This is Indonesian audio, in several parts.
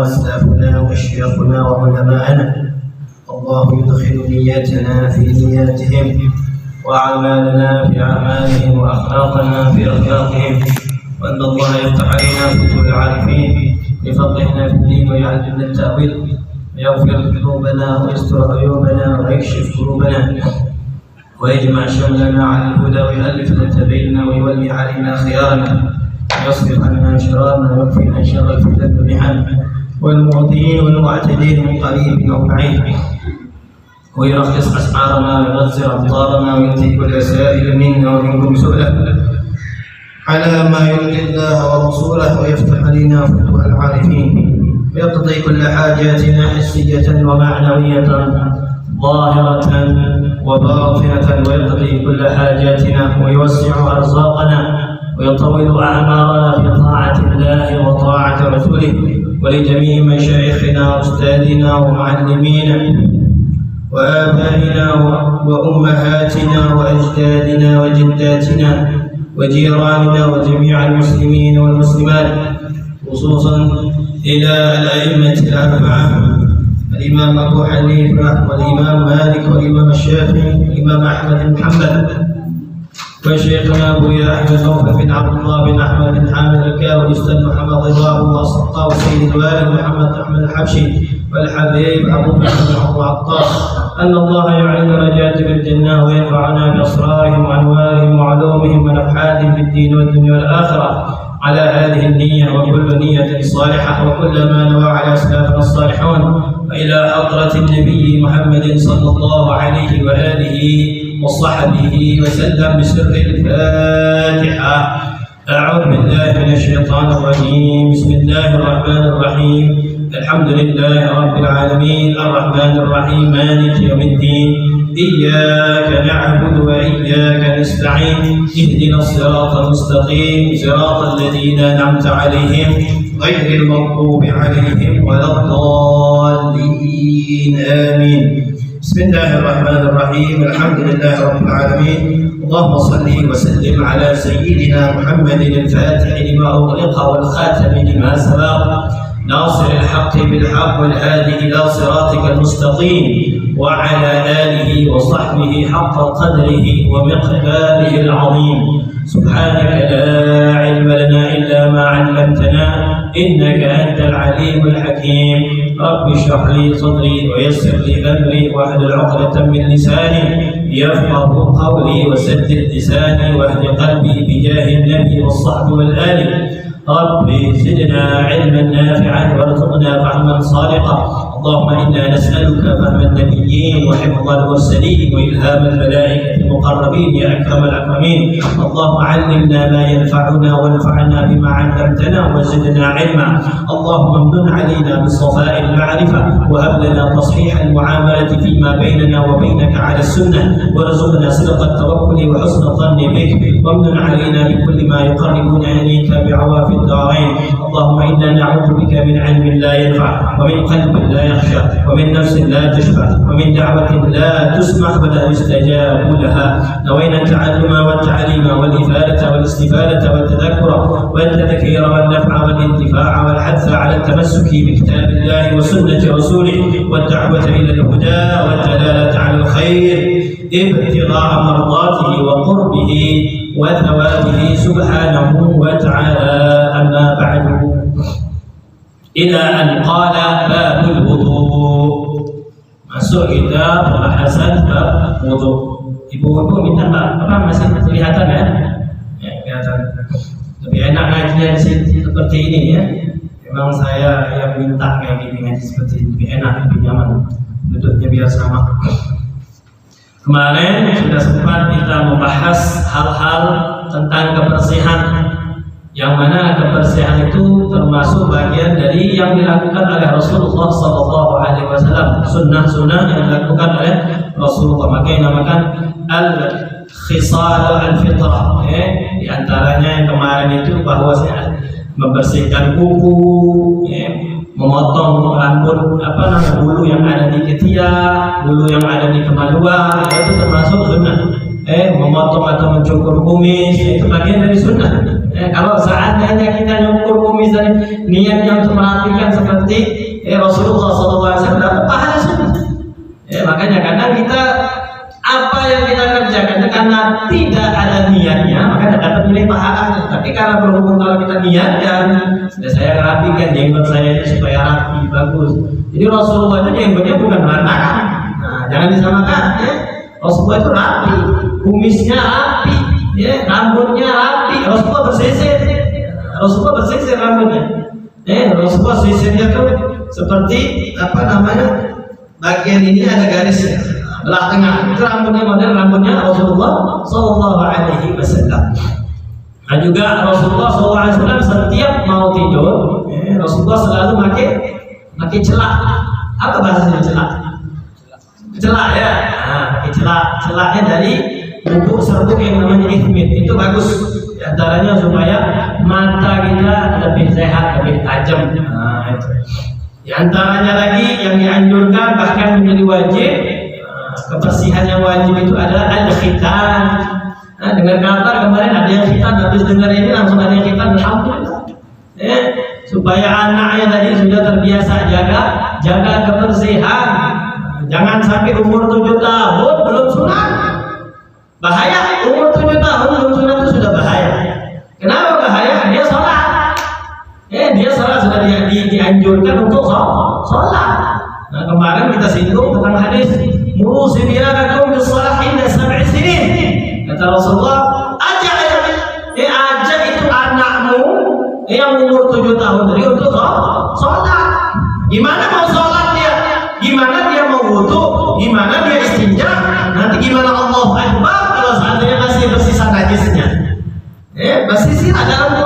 وأسلافنا وشيخنا وعلماءنا. الله يدخل نياتنا في نياتهم وأعمالنا في أعمالهم وأخلاقنا في أخلاقهم، وأن الله يفتح علينا فتوح العارفين لفقهنا في الدين ويعلمنا التأويل ويغفر ذنوبنا ويستر عيوبنا ويكشف كروبنا ويجمع شملنا على الهدى ويؤلف ذات بيننا ويولي علينا خيارنا ويصرف عنا شرارنا ويكفينا شر الفتن والمحن والمعتدين والمعتدين من قريب او بعيد، ويرخص اسعارنا ويغزر امطارنا ويؤتي كل سائل منا ومنكم سؤلا على ما يرضي الله ورسوله، ويفتح علينا فتوح العارفين ويقضي كل حاجاتنا حسية ومعنوية ظاهرة وباطنة، ويقضي كل حاجاتنا ويوسع أرزاقنا ويطول أعمارنا في طاعة الله وطاعة رسوله، ولجميع مشايخنا وأستاذنا ومعلمينا وآبائنا وأمهاتنا وأجدادنا وجداتنا وجيراننا وجميع المسلمين والمسلمات، خصوصا إلى الأئمة الأربعة الإمام أبو حنيفة والإمام مالك والإمام الشافعي والإمام أحمد بن حنبل وشيخنا أبو أحمد نوفل بن عبد الله بن أحمد بن حامد الكاوي والأستاذ محمد رضوان والسلطان وسيد الوالد محمد أحمد الحبشي والحبيب أبو بكر بن عبد العطاس، أن الله يعلن درجات في الجنة وينفعنا بأسرارهم وأنوارهم وعلومهم ونفحاتهم في الدين والدنيا والآخرة على هذه النية وكل نية صالحة وكل ما نوى على أسلافنا الصالحون، وإلى حضرة النبي محمد صلى الله عليه وآله وصحبه وسلم بسر الفاتحة. أعوذ بالله من الشيطان الرجيم. بسم الله الرحمن الرحيم. الحمد لله رب العالمين الرحمن الرحيم مالك يوم الدين، إياك نعبد وإياك نستعين، اهدنا الصراط المستقيم صراط الذين أنعمت عليهم غير المغضوب عليهم ولا الضالين آمين. بسم الله الرحمن الرحيم. الحمد لله رب العالمين. اللهم صل وسلم على سيدنا محمد الفاتح لما أغلق والخاتم لما سبق ناصر الحق بالحق والهادي إلى صراطك المستقيم، وعلى آله وصحبه حق قدره ومقداره العظيم. سبحانك لا علم لنا إلا ما علمتنا إنك أنت العليم الحكيم. رب اشرح لي صدري ويسر لي أمري واحلل عقدة من لساني يفقه قولي وسدد لساني واهد قلبي بجاه النبي والصحب والآل. رب زدنا علما نافعا وارزقنا فهما صادقا. اللهم إنا نسألك فهم النبيين وحفظ المرسلين وإلهام الملائكة المقربين يا أكرم الأكرمين. اللهم علمنا ما ينفعنا وانفعنا بما علمتنا وزدنا علما. اللهم امن علينا بصفاء المعرفة وهب لنا تصحيح المعاملة فيما بيننا وبينك على السنة، وارزقنا صدق التوكل وحسن الظن بك، وامن علينا بكل ما يقربنا إليك بعوافي الدارين. اللهم إنا نعوذ بك من علم لا ينفع ومن قلب لا يخشى ومن نفس لا تشبع ومن دعوة لا تسمع ولا يستجاب لها. نوينا التعلم والتعليم والإفادة والاستفادة والتذكر والتذكير والنفع والانتفاع والحث على التمسك بكتاب الله وسنة رسوله والدعوة إلى الهدى والدلالة على الخير ابتغاء مرضاته وقربه وثوابه سبحانه وتعالى. أما بعد، إلى أن قال باب الوضوء. Masuk kita pembahasan bab wudu. Ibu-ibu minta apa masih kelihatan ya? Ya, kelihatan. Lebih enak ngajinya seperti ini ya. Memang saya yang minta kayak gini ngaji seperti ini lebih enak, lebih nyaman. Duduknya biar sama. Kemarin sudah sempat kita membahas hal-hal tentang kebersihan, yang mana kebersihan itu termasuk bagian dari yang dilakukan oleh Rasulullah SAW, sunnah-sunnah yang dilakukan oleh Rasulullah. Maka yang dinamakan al-khisal al-fitrah. Di antaranya yang kemarin itu bahwasanya membersihkan kuku, memotong rambut bulu yang ada di ketiak, bulu yang ada di kemaluan, itu termasuk sunnah. Memotong atau mencukur kumis itu bagian dari sunnah. Kalau seandainya kita nyukur kumis dan niatnya untuk merapikan seperti Rasulullah SAW, pahala sunnah. Makanya kadang kita apa yang kita kerjakan karena tidak ada niatnya maka tidak dapat nilai pahalanya. Tapi karena berhubung kalau kita niatkan, saya rapikan jenggot saya itu supaya rapi bagus. Jadi Rasulullah itu jenggotnya bukan berantakan. Nah, jangan disamakan ya. Rasulullah itu rapi, kumisnya rapi, ya, rambutnya rapi. Rasulullah bersisir, Rasulullah bersisir rambutnya. Rasulullah sisirnya tuh seperti apa namanya? Bagian ini ada garisnya, belah tengah. Itu rambutnya model rambutnya Rasulullah Sallallahu Alaihi Wasallam. Dan juga Rasulullah Sallallahu Alaihi Wasallam setiap mau tidur, Rasulullah selalu pakai celak. Apa bahasanya celak? Celak ya. Nah, pakai celaknya dari bubuk serbuk yang namanya ihmid. Itu bagus. Di antaranya supaya mata kita lebih sehat, lebih tajam. Nah, itu. Di antaranya lagi yang dianjurkan bahkan menjadi wajib, kebersihan yang wajib itu adalah al-khitan. Nah, dengar kabar kemarin ada yang khitan, habis dengar ini langsung ada yang khitan, alhamdulillah. Supaya anaknya tadi sudah terbiasa jaga kebersihan. Jangan sampai umur 7 tahun belum sunat. Bahaya, umur 7 tahun belum sunat itu sudah bahaya. Kenapa bahaya? Dia sholat. Dia sholat sudah dianjurkan untuk sholat. Nah, kemarin kita singgung tentang hadis muru sibyanakum bis-shalah inda 7 sinin. Kata Rasulullah, ajak itu anakmu yang umur 7 tahun tadi untuk sholat. Gimana mau sholat dia? Gimana dia mau wudu? Gimana dia istinja? Nanti gimana Allahu Akbar kalau seandainya masih bersisa najisnya? Bersisa dalam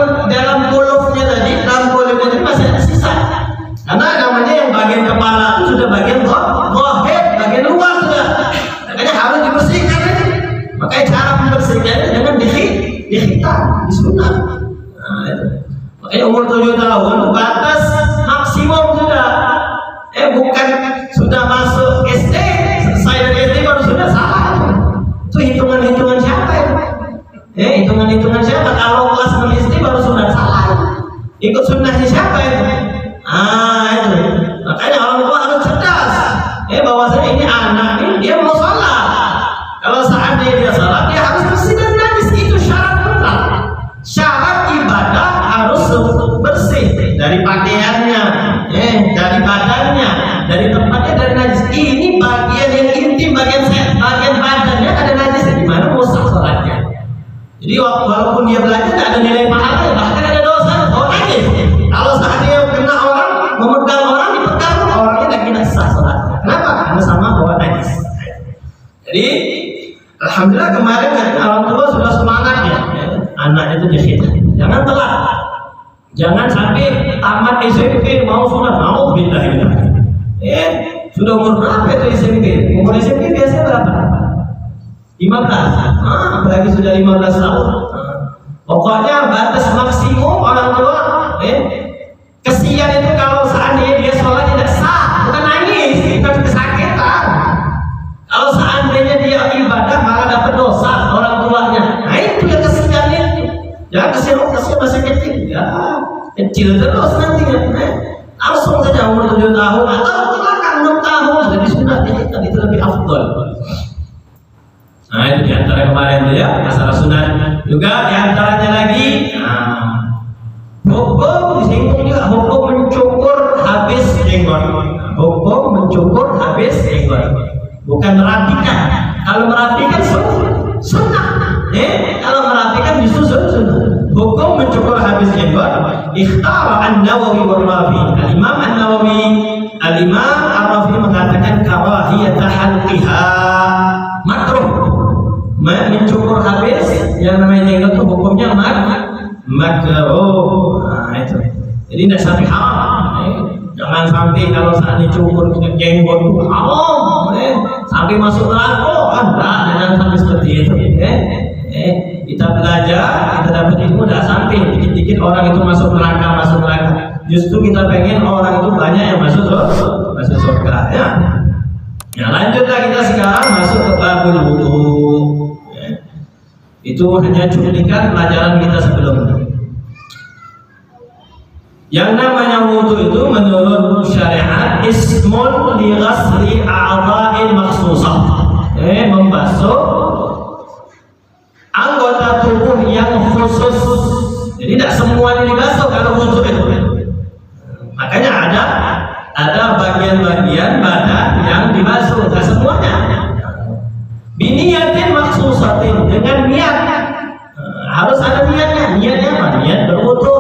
kulufnya tadi, dalam kulufnya tadi masih ada sisa. Karena namanya yang bagian kepala itu sudah bagian zahir, bagian luar sudah. Makanya harus dibersihkan ini. Makanya cara membersihkannya jangan dihitam, disunat. Nah, itu. Makanya umur 7 tahun batas maksimum sudah. Bukan sudah masuk SD, selesai dari SD baru sudah salah. Itu hitungan-hitungan siapa itu? Hitungan-hitungan siapa? Kalau kelas 6 SD baru sudah salah. Ikut sunnahnya siapa itu? Itu. Makanya orang tua harus cerdas. Bahwasanya ini anak ini dia mau sholat. Kalau seandainya dia sholat, dia harus bersih dan najis. Itu syarat mutlak. Syarat ibadah harus bersih dari pakaiannya, dari badannya, dari tempatnya, dari najis. Ini bagian yang intim, bagian badannya ada najis. Gimana mau sah sholatnya? Jadi walaupun dia belajar tidak ada nilai pahala, bahkan ada dosa. Najis. Kalau seandainya kena orang, memegang orang, dipegang orangnya tidak sah sholatnya. Kenapa? Karena sama bawa najis. Jadi alhamdulillah kemarin kan orang tua sudah semangat ya, anaknya itu dihitan. Jangan telat. Jangan sampai tamat SMP mau sunat, mau billah. Sudah umur berapa itu SMP? Umur SMP biasanya berapa? 15. Apalagi sudah 15 tahun. Pokoknya batas maksimum orang tua. Kesian itu kalau seandainya dia sholat tidak sah, bukan nangis, bukan kesakitan. Kalau seandainya dia ibadah malah dapat dosa orang tuanya. Nah itu yang kesiannya. Ya kesian masih kecil. Ya kecil terus nantinya. Langsung saja umur 7 tahun atau bahkan 6 tahun sudah disunat itu lebih afdol. Nah itu diantara kemarin itu ya masalah sunat. Juga diantaranya lagi hukum disinggung juga hukum mencukur habis jenggot. Hukum mencukur habis jenggot. Bukan merapikan. Kalau merapikan sunnah. Kalau merapikan justru sunnah. Hukum mencukur habis jenggot. Ikhtara an-Nawawi wa Rafi. Al-Imam an-Nawawi, Al-Imam Ar-Rafi mengatakan karahiyata halqiha, makruh. Mencukur habis yang namanya jenggot itu hukumnya makruh. Nah itu. Jadi tidak sampai haram. Jangan sampai kalau saat dicukur jenggot itu haram. Sampai masuk neraka. Jangan sampai seperti itu. Kita belajar, kita dapat ilmu, tidak sampai dikit-dikit orang itu masuk neraka. Justru kita pengen orang itu banyak yang masuk surga. Ya, lanjutlah kita sekarang masuk ke babul wudu. Itu hanya cuplikan pelajaran kita sebelumnya. Yang namanya wudu itu menurut syariat ismun li ghasli a'dha'il makhsusah. Membasuh anggota tubuh yang khusus. Jadi tidak semuanya dibasuh kalau wudu itu. Makanya ada bagian-bagian badan yang dibasuh, tidak semuanya. Biniyatin maksusatin, dengan niat. Harus ada niatnya. Niatnya apa? Niat berwudu.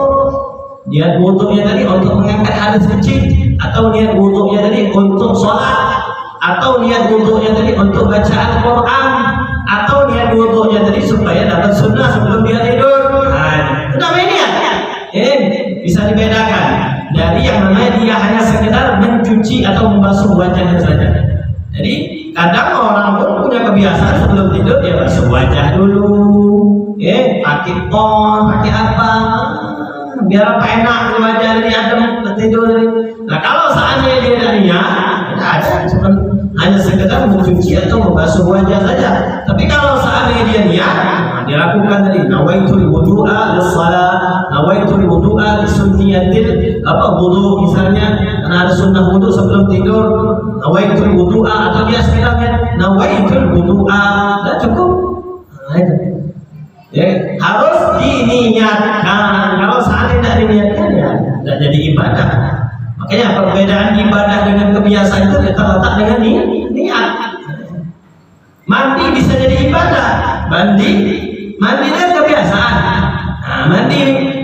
Niat wudunya tadi untuk mengangkat hadas kecil, atau niat wudunya tadi untuk sholat, atau niat wudunya tadi untuk baca Al-Quran, atau niat wudunya tadi supaya dapat sunnah sebelum dia tidur. Nah, itu namanya niat. Bisa dibedakan dari yang namanya dia hanya sekedar mencuci atau membasuh wajahnya saja. Jadi kadang orang pun punya kebiasaan sebelum tidur dia basuh wajah dulu, pakai pon, pakai apa, biar apa enak di wajah ini adem tidur. Nah kalau seandainya dia tidak niat, tidak ada, cuma hanya sekedar mencuci atau membasuh wajah saja. Tapi kalau seandainya dia niat, dia lakukan tadi nawaitul wudu'a lis-shalah, nawaitul wudu'a lisunniyatil wudu misalnya, karena ada sunnah wudu sebelum tidur, nawaitul wudu'a, atau dia sekedar nawaitul wudu'a, dah cukup. Harus diniatkan. Kalau seandainya tidak diniatkan ya tidak jadi ibadah. Makanya perbedaan ibadah dengan kebiasaan itu terletak dengan niat. Mandi bisa jadi ibadah. Mandi dan kebiasaan. Nah,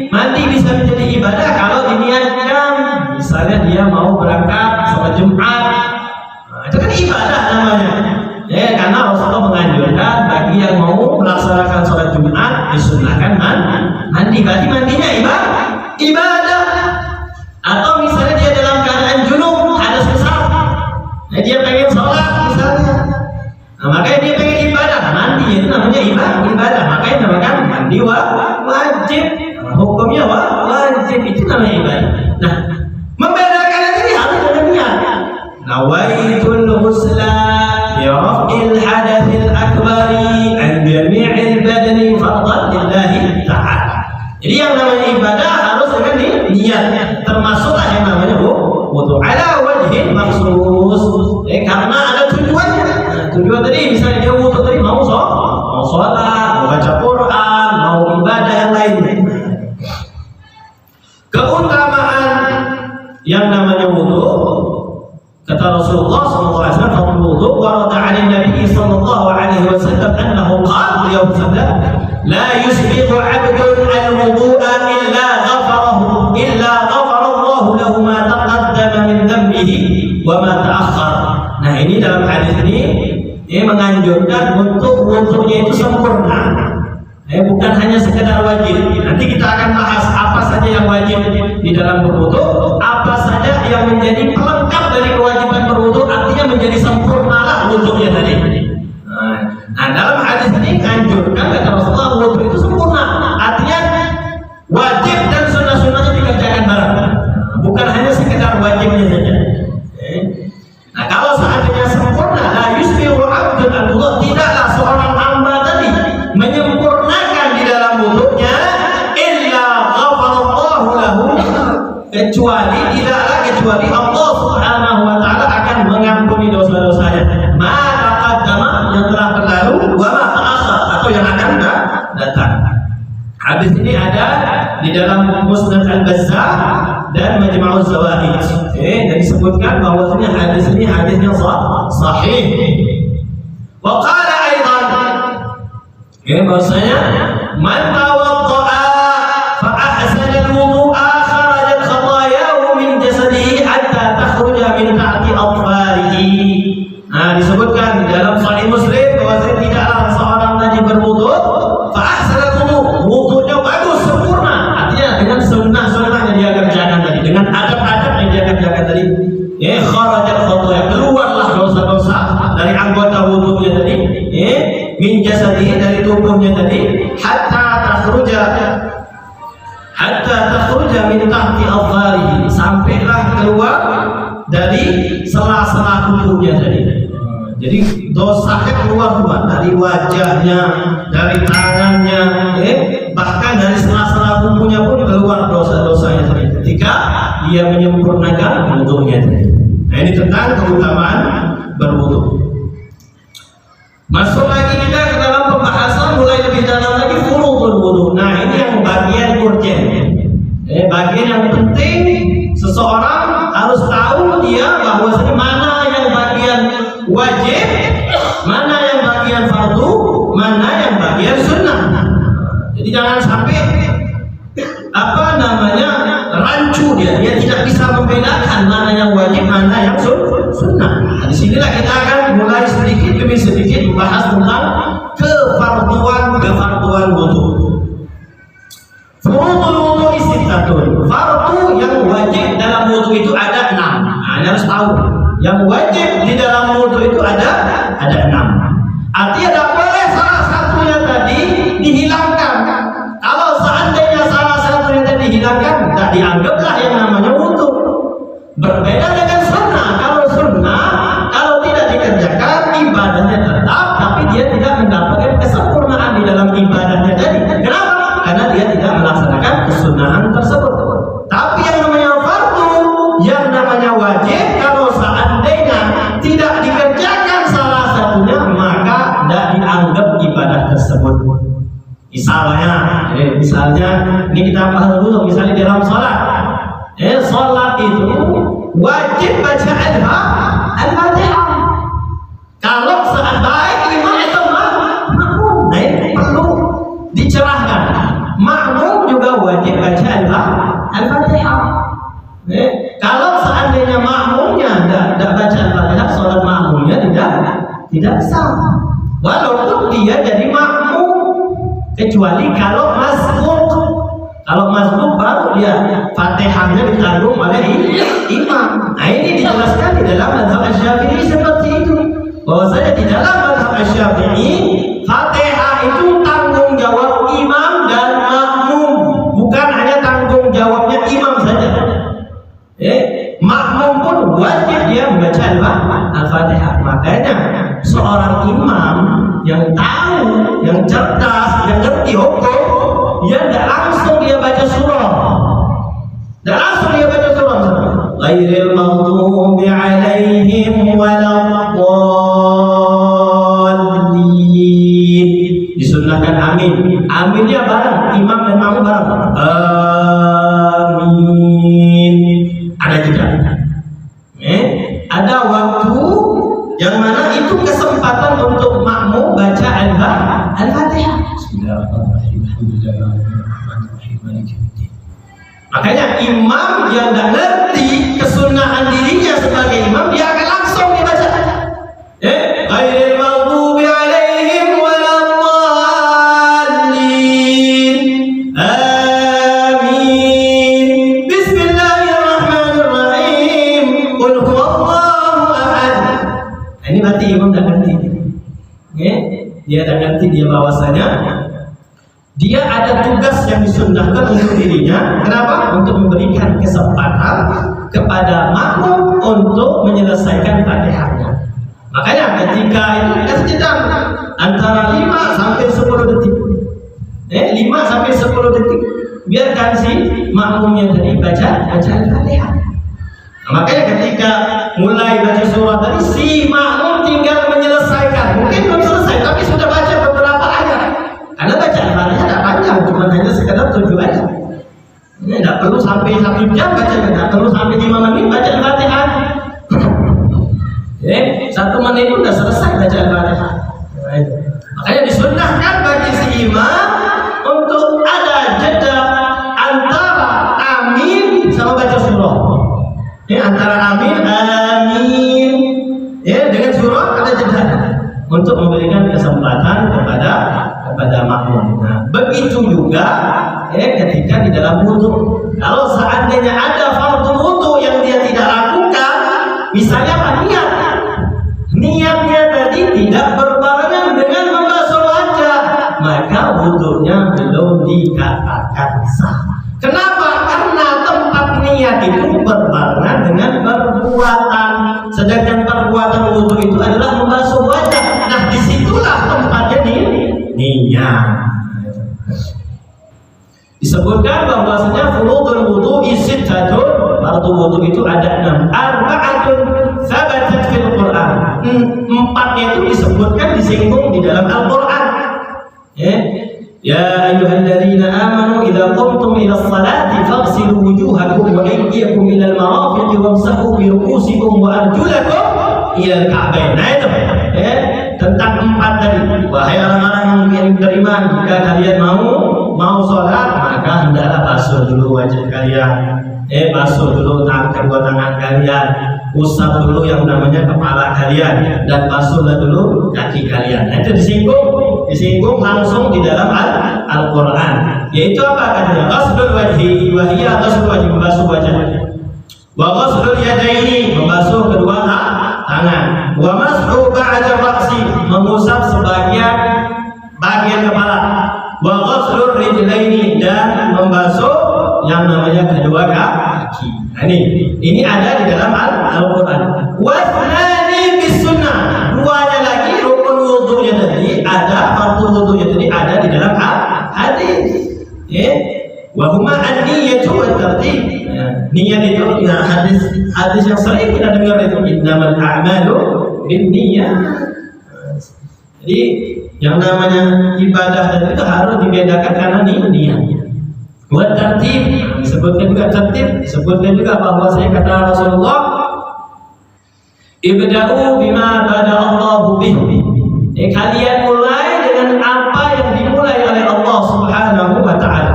mandi bisa menjadi ibadah kalau diniatkan. Misalnya dia mau berangkat sholat Jumat, nah, itu kan ibadah namanya. Karena Rasulullah menganjurkan bagi yang mau melaksanakan sholat Jumat disunahkan mandi. Berarti mandinya ibadah. Atau misalnya dia dalam keadaan junub, hadas besar, nah dia pengen sholat misalnya, nah makanya dia pengen ibadah, mandi itu namanya ibadah. Makanya namakan mandi wajib, hukumnya wajib, itu namanya ibadah. Nah, membedakan ini harus dengan niat. Nawaitul ghusla bi raf'il hadathil akbari an jami'il badani fardhan lillahi ta'ala. Jadi yang namanya ibadah harus dengan niatnya, termasuklah yang namanya wudu ala wajhin maksus. Karena ada tujuannya. Nah, tujuan tadi misalnya dia wudu tadi mau sholat, mau baca Quran, mau ibadah yang lainnya. Keutamaan yang namanya wudu, kata Rasulullah SAW, wudu warada 'an Nabi sallallahu alaihi wasallam annahu qala, beliau bersabda, la yusbiqu 'abdun al-wudu'a illa ghafarahu Allah lahu ma taqaddama min dhanbihi wa ma ta'akhkhar. Nah, ini dalam hadis ini menganjurkan untuk wudunya itu sempurna. Bukan hanya sekedar wajib. Nanti kita akan bahas apa saja yang wajib di dalam berwudu, apa saja yang menjadi pelengkap dari kewajiban berwudu, artinya menjadi sempurnalah wudunya tadi. Nah, dalam hadis ini anjurkan kata Rasulullah wudu itu sempurna, artinya wajib dan sunnah-sunnahnya dikerjakan bareng, bukan hanya sekedar wajibnya saja. Nah, kalau seandainya sempurna, la yusbihu 'abdun al-wudu, tidaklah seorang hamba tadi menyempurnakan di dalam wudunya illa ghafarallahu lahu, kecuali Allah Subhanahu wa taala akan mengampuni dosa-dosanya. Maka yang telah berlalu, wa ma ta'akhkhar, atau yang akan datang. Hadis ini ada di dalam Musnad Al-Bazzar dan Majma'uz Zawaid. Dan disebutkan bahwasanya hadis ini hadisnya sahih. Wa qala aidan, bahwasanya man tawadda'a fa ahsana al-wudu'a kharajat khatayahu min jasadihi hatta takhruja min tahti adfarihi. Nah, disebutkan di dalam Sahih Muslim bahwasanya tidaklah seorang tadi berwudu fa ahsana al-wudu, wudunya bagus sempurna, artinya dengan sunnah-sunnah yang dia kerjakan tadi, dengan adab-adab yang dia kerjakan tadi, kharajat khataya, keluarlah dosa-dosa dari anggota wudunya tadi, min jasadihi, dari tubuhnya tadi, hatta takhruja min tahti adfarihi, sampailah keluar dari sela-sela kukunya tadi. Jadi dosanya keluar dari wajahnya, dari tangannya, bahkan dari sela-sela kukunya pun keluar dosa-dosanya tadi. ketika dia menyempurnakan wudunya. Nah, ini tentang keutamaan berwudu. Masuk lagi kita ke dalam pembahasan mulai lebih dalam lagi furudul wudu. Nah, ini yang bagian urgen. Bagian yang penting seseorang harus tahu dia bahwasanya mana yang bagian wajib, mana yang bagian fardu, mana yang bagian sunnah. Jadi jangan sampai rancu dia tidak bisa membedakan mana yang wajib, mana yang sunnah. Nah, disinilah kita akan mulai sedikit demi sedikit membahas tentang kefarduan wudu. Furudul wudu isittatun. Fardu yang wajib dalam wudu itu ada 6. Nah, harus tahu. Yang wajib di dalam wudu itu ada 6. Artinya tidak boleh salah satunya tadi dihilangkan. Kalau seandainya salah satunya tadi dihilangkan, tidak dianggaplah yang namanya wudu. Berbeda dengan sunnah. Kalau sunnah, kalau tidak dikerjakan ibadahnya tetap, tapi dia tidak mendapatkan kesempurnaan di dalam ibadahnya tadi. Kenapa? Karena dia tidak melaksanakan kesunahan tersebut. Tapi yang namanya fardu, yang namanya wajib, kalau seandainya tidak dikerjakan salah satunya, maka tidak dianggap ibadah tersebut. Misalnya ini kita bahas dulu. Misalnya dalam sholat, sholat itu wajib baca al-Fatihah. Kalau seandainya imam atau makmum, nah ini perlu dicerahkan. Makmum juga wajib baca al-Fatihah. Kalau seandainya makmumnya tidak baca al-Fatihah, sholat makmumnya tidak sah. Walaupun dia jadi makmum, kecuali kalau masbuk. Kalau masbuk baru dia Fatihahnya ditanggung oleh imam. Nah, ini dijelaskan di dalam mazhab Asy-Syafi'i seperti itu. Bahwasanya di dalam mazhab Asy-Syafi'i, Fatihah itu tanggung jawab imam dan makmum, bukan hanya tanggung jawabnya imam saja. Makmum pun wajib dia membaca al-Fatihah. Makanya seorang imam yang tahu, yang cerdas, yang ngerti hukum, dia tidak langsung dia baca surah. Ghairil maghdubi 'alaihim waladdallin. Disunnahkan amin. Aminnya bareng, imam dan makmum bareng. Amin. Ada jeda. Ada waktu yang mana itu kesempatan untuk makmum baca al-Fatihah. Makanya imam yang tidak ngerti kesunahan dirinya sebagai imam, dia akan langsung dibaca. Ghairil maghdubi 'alaihim waladdallin. Amin. Bismillahirrahmanirrahim. Qul huwallahu ahad. Ini berarti imam tidak ngerti. Dia tidak ngerti dia bahwasanya dia ada tugas yang disunnahkan untuk dirinya. Kenapa? Untuk memberikan kesempatan kepada makmum untuk menyelesaikan Fatihahnya. Makanya ketika itu kasih jeda antara 5 sampai 10 detik. 5 sampai 10 detik. Biarkan si makmumnya tadi baca Al-Fatihah. Nah, makanya ketika mulai baca surah tadi, si makmum tinggal menyelesaikan. Mungkin belum selesai, tapi sudah baca beberapa ayat. Karena baca Al-Fatihah tidak panjang, cuma hanya sekedar 7 ayat. Tidak perlu sampai 1 jam baca, tidak perlu sampai 5 menit baca Al-Fatihah. 1 menit pun sudah selesai baca Al-Fatihah. Makanya disunnahkan bagi si imam untuk ada jeda antara amin sama baca surah. Antara amin dengan surah ada jeda untuk memberikan kesempatan kepada makmum. Nah, begitu juga ketika di dalam wudu. Kalau seandainya ada fardu wudu yang dia tidak lakukan, misalnya apa? Niatnya tadi tidak berbarengan dengan membasuh wajah, maka wudunya belum dikatakan sah. Kenapa? Karena tempat niat itu berbarengan dengan perbuatan, sedangkan perbuatan wudu itu adalah membasuh wajah. Nah, disitulah tempatnya niat. Disebutkan bahwasanya furudul wudu'i sittatun, fardu wudu itu ada 6. Arba'atun thabatat fil Qur'an. 4-nya itu disebutkan disinggung di dalam Al-Qur'an. Ya ayyuhalladzina amanu idza qumtum ila sholati faghsilu wujuhakum wa aydiyakum ila al-marafiqi wamsahu bi ru'usikum wa arjulakum ila al-ka'bayn. Nah itu tentang 4 tadi. Wahai orang-orang yang beriman, jika kalian mau sholat, maka hendaklah basuh dulu wajah kalian, basuh dulu kedua tangan kalian, usap dulu yang namanya kepala kalian, dan basuhlah dulu kaki kalian. Nah, itu disinggung langsung di dalam Al-Quran. Yaitu apa katanya? Ghaslul wajhi wa hiya ghaslul wajhi, membasuh wajah. Wa ghaslul yadaini, membasuh kedua tangan. Wa mashu ba'da ra'si, mengusap bagian kepala. Wa ghaslul rijlaini, dan membasuh yang namanya kedua kaki. Nah, ini ada di dalam Al-Quran. Wa thnani bis sunnah, duanya lagi rukun wudunya tadi ada, fardu wudunya tadi ada di dalam hadis. Wa huma an-niyyatu wa tartib. Niat itu ya, hadis yang sering kita dengar itu innamal a'malu binniyat. Jadi yang namanya ibadah dan itu harus dibedakan karena niat. Buat tertib, disebutkan juga tertib, disebutkan juga bahwa saya kata Rasulullah, ibda'u bima bada Allahu bih. Kalian mulai dengan apa yang dimulai oleh Allah Subhanahu wa ta'ala.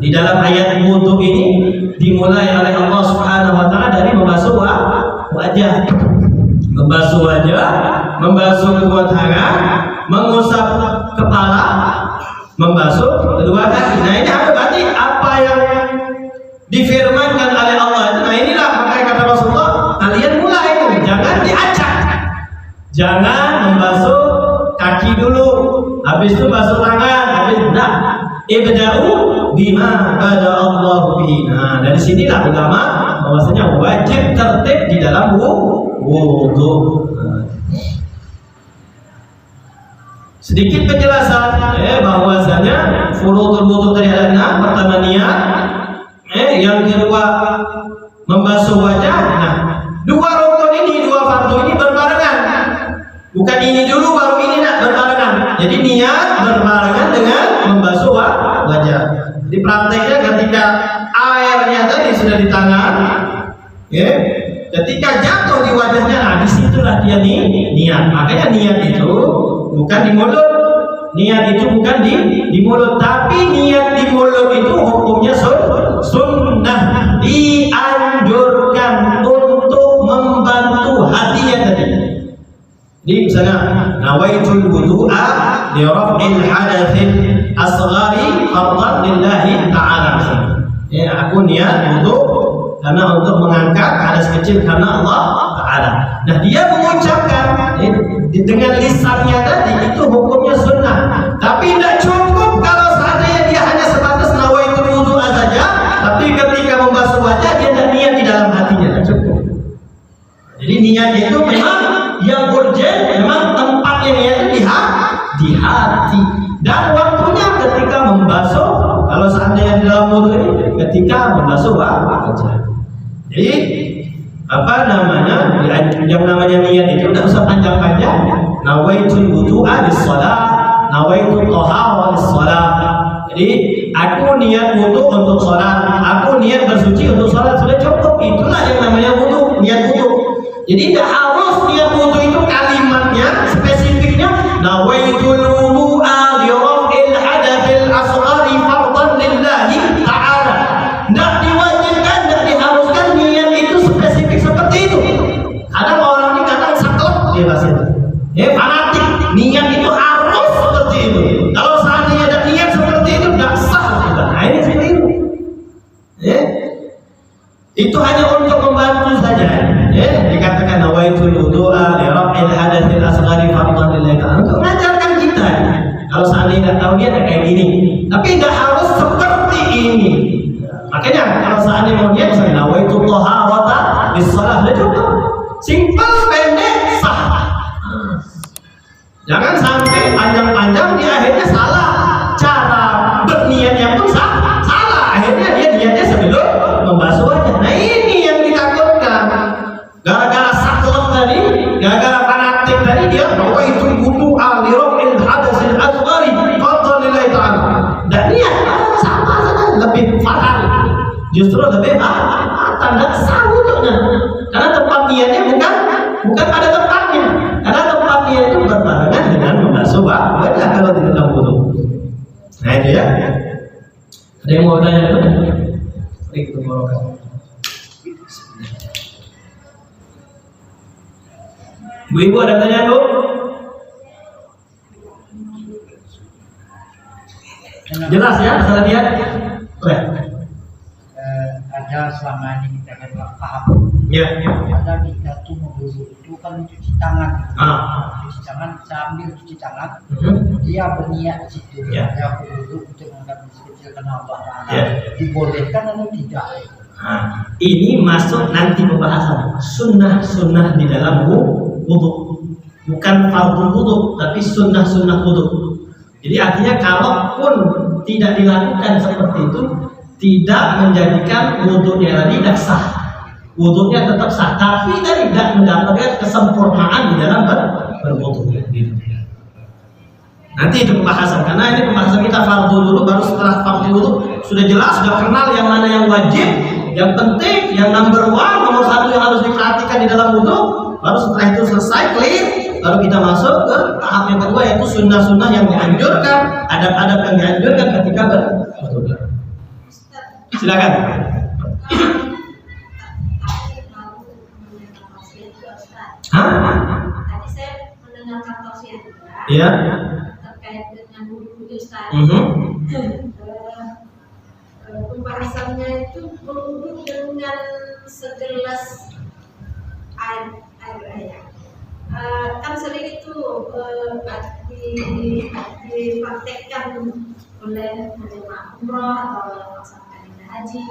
Di dalam ayat wudu ini dimulai oleh Allah Subhanahu wa ta'ala dari membasuh wajah. Membasuh wajah, membasuh kedua tangan, mengusap kepala, membasuh kedua kaki. Nah, ini apa berarti apa yang difirmankan oleh Allah itu. Nah, inilah makanya kata Rasulullah, kalian mulai itu, jangan diacak. Jangan membasuh kaki dulu, habis itu basuh tangan, habis ibda'u bima bada Allah bihi. Nah, dari sinilah ulama bahwasanya wajib tertib di dalam wudu. Sedikit penjelasan bahwasanya furudul wudu tadi ada 6. Pertama niat, yang kedua membasuh wajah. Nah, dua rukun ini, dua fardu ini berbarengan. Bukan ini dulu baru ini berbarengan. Jadi niat berbarengan dengan membasuh wajah. Di prakteknya ketika airnya tadi sudah di tangan, ketika jatuh di wajahnya, nah disitulah dia niat. Makanya niat itu bukan di mulut, niat itu bukan di mulut, tapi niat di mulut itu hukumnya sunnah, dianjurkan untuk membantu hatinya tadi. Jadi misalnya nawaitul wudu'a li raf'il hadatsin asghari fardhan lillahi ta'ala. Aku niat wudu karena untuk mengangkat hadas kecil karena Allah Ta'ala. Nah, dia mengucapkan dengan lisannya tadi itu hukumnya sunnah. Tapi tidak cukup kalau seandainya dia hanya sebatas nawaitul wudu'a saja, tapi ketika membasuh wajah dia tidak niat di dalam hatinya, tidak cukup. Jadi niat itu memang yang urgent, memang tempatnya niat itu di hati, dan waktunya ketika membasuh, kalau seandainya di dalam wudu ini ketika membasuh wajah. Jadi apa namanya, yang namanya niat itu tidak usah panjang-panjang. Nawaitul wudu'a lis-shalah, nawaitul tahara lis-shalah. Jadi aku niat wudu untuk sholat, aku niat bersuci untuk sholat, sudah cukup. Itulah yang namanya wudu, niat wudu. Jadi tidak harus niat wudu itu kalimatnya, spesifiknya nawaitul wudu'a li raf'il hadatsil asghari fardhan lillahi ta'ala. Tidak diwajibkan, tidak diharuskan niat itu spesifik seperti itu. Kadang orang ini kadang saklek dia bahasa itu. Fanatik, niat itu harus seperti itu. Kalau seandainya ada niat seperti itu tidak sah. Nah, ini seperti itu. Itu hanya untuk membantu saja. Dikatakan nawaitul wudu'a li raf'il hadatsil asghari fardhan lillahi ta'ala, untuk mengajarkan kita. Kalau seandainya tidak tahu dia kayak gini, tapi tidak harus seperti ini. Makanya kalau seandainya mau niat misalnya nawaitul taharata lis-shalah, sudah cukup. Simpel, pendek, sah. Jangan sampai panjang-panjang di akhirnya salah. Cara berniatnya pun salah. tadi, gara-gara fanatik tadi dia bahwa itu wudu al-lirafil hadasil asghari qadar lillahi ta'ala. Dan niat sama saja, lebih fatal. Justru lebih fatal dan sah wuduknya. Karena tempat niatnya bukan pada tempatnya. Karena tempat niat itu berbarengan dengan membasuh wajah kalau di dalam wudu. Nah itu ya. Ada yang mau tanya dulu? Mari kita mulai. Bu-ibu ada tanya Bu? Jelas ya masalah niat? Boleh. Ada selama ini kita kan nggak paham. Ya. Ada kita tuh berwudu itu kan cuci tangan. Cuci tangan sambil cuci tangan. Dia berniat di situ. Dia berwudu untuk mengangkat kecil karena Allah Taala. Dibolehkan atau tidak? Nah, ini masuk nanti pembahasan sunnah di dalam wudu, bukan fardhu wudu, tapi sunnah wudu. Jadi artinya kalaupun tidak dilakukan seperti itu, tidak menjadikan wudunya tadi tidak sah. Wudunya tetap sah, tapi tidak mendapatkan kesempurnaan di dalam berwudu. Nanti itu pembahasan, karena ini pembahasan kita fardhu dulu, baru setelah fardhu wudu sudah jelas, sudah kenal yang mana yang wajib, yang penting, yang nomor satu yang harus diperhatikan di dalam wudu. Baru setelah itu selesai clear, baru kita masuk ke tahap yang kedua, yaitu sunnah yang dianjurkan, adab-adab yang dianjurkan ketika berwudu. Silakan. Tadi saya mendengarkan tausiah juga. Iya. Terkait dengan wudu Ustaz. Pembahasannya itu berwudu dengan segelas air. Kan sering itu dipraktekkan oleh jemaah umroh atau melaksanakan ibadah haji.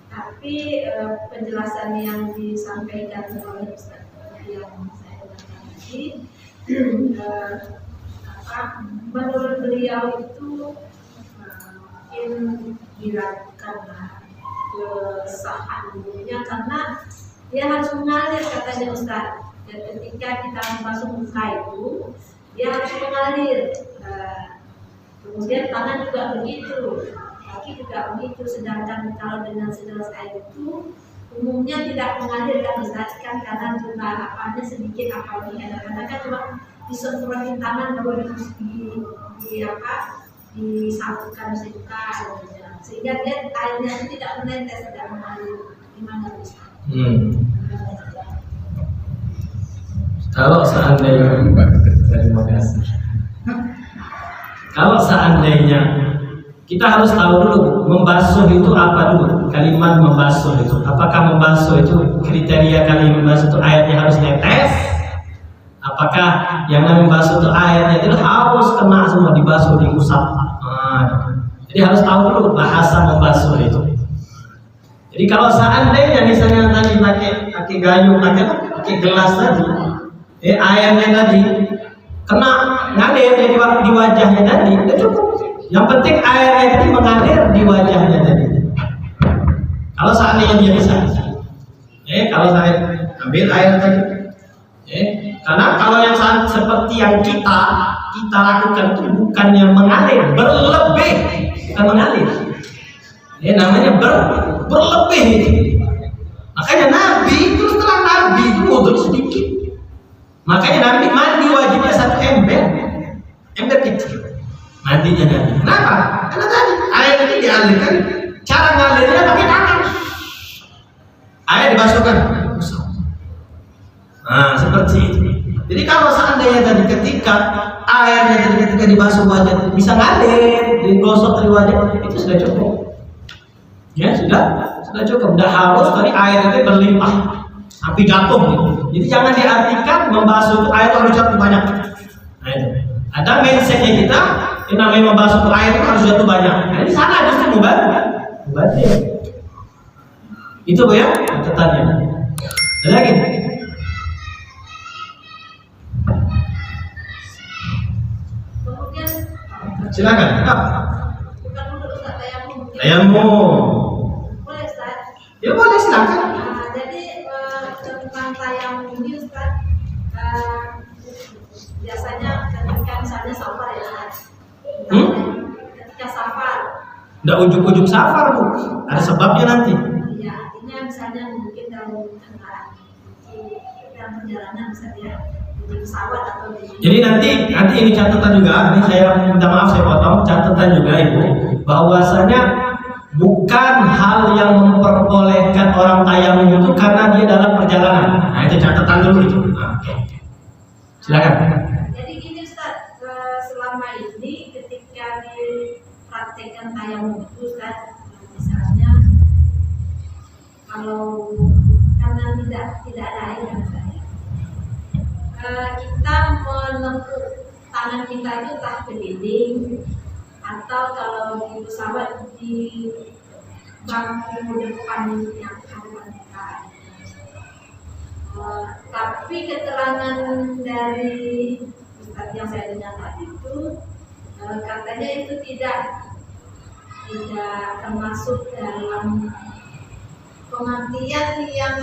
Tapi penjelasan yang disampaikan oleh Ustaz yang saya dengarkan tadi, menurut beliau itu mungkin diragukan kesahan wudunya karena dia harus mengalir, katanya Ustaz. Dan ketika kita membasuh muka itu, dia harus mengalir. Kemudian tangan juga begitu, kaki juga begitu. Sedangkan kalau dengan segelas air itu umumnya tidak mengalir kan Ustaz, kan karena juga apanya sedikit, apalagi kadang-kadang kan cuma disemprotin tangan baru disabukkan sejuta, sehingga dia airnya itu tidak menetes, tidak mengalir. Gimana Ustaz? Kalau seandainya kita harus tahu dulu membasuh itu apa dulu. Kalimat membasuh itu, apakah membasuh itu kriteria kali membasuh itu airnya harus netes? Apakah yang namanya membasuh itu airnya itu harus kena semua, dibasuh, diusap? Jadi harus tahu dulu bahasa membasuh itu. Jadi kalau seandainya misalnya tadi pakai gayung, pakai gelas tadi, airnya tadi kena ngalir di wajahnya tadi, udah cukup. Yang penting airnya tadi mengalir di wajahnya tadi. Kalau seandainya dia bisa, kalau saya ambil air tadi, karena kalau yang seperti yang kita lakukan itu bukan yang mengalir, berlebih, bukan mengalir. Namanya berlebih itu. Makanya Nabi itu setelah Nabi itu wudu sedikit. Makanya Nabi mandi wajibnya 1 ember kecil. Mandinya Nabi. Kenapa? Karena tadi air ini dialirkan, cara ngalirnya pakai tangan. Air dibasuhkan. Seperti itu. Jadi kalau seandainya tadi ketika airnya tadi ketika dibasuh wajah bisa ngalir, digosok dari wajah, itu sudah cukup. Ya sudah cukup. Sudah harus tadi air itu berlimpah sampai jatuh gitu. Jadi jangan diartikan membasuh air harus jatuh banyak. Nah, itu. Ada mindsetnya kita, yang namanya membasuh air itu harus jatuh banyak. Nah, di sana justru mubazir. Itu Bu ya, catatannya. Ada lagi? Kemudian Silakan. bukan dulu Ustaz, Tayamum. boleh Ustaz? Ya boleh, silakan. Jadi tentang tayamum ini Ustaz, biasanya ketika misalnya safar ya Ustaz, ketika safar. Nggak ujuk-ujuk safar Bu, ada sebabnya nanti. Iya, artinya misalnya mungkin dalam perjalanan misalnya di pesawat atau di. Jadi nanti ini catatan juga, ini saya minta maaf saya potong, catatan juga Ibu, bahwasanya bukan hal yang memperbolehkan orang tayamum itu karena dia dalam perjalanan. Nah itu catatan dulu itu. Nah, oke. Silakan. Jadi gini Ustaz, selama ini ketika dipraktekkan tayamum itu Ustaz, misalnya kalau karena tidak ada air misalnya, kita menempuk tangan kita itu entah ke dinding atau kalau di pesawat di bangku depan yang hadapan kita. Tapi keterangan dari Ustaz yang saya dengar tadi itu katanya itu tidak termasuk dalam pengertian yang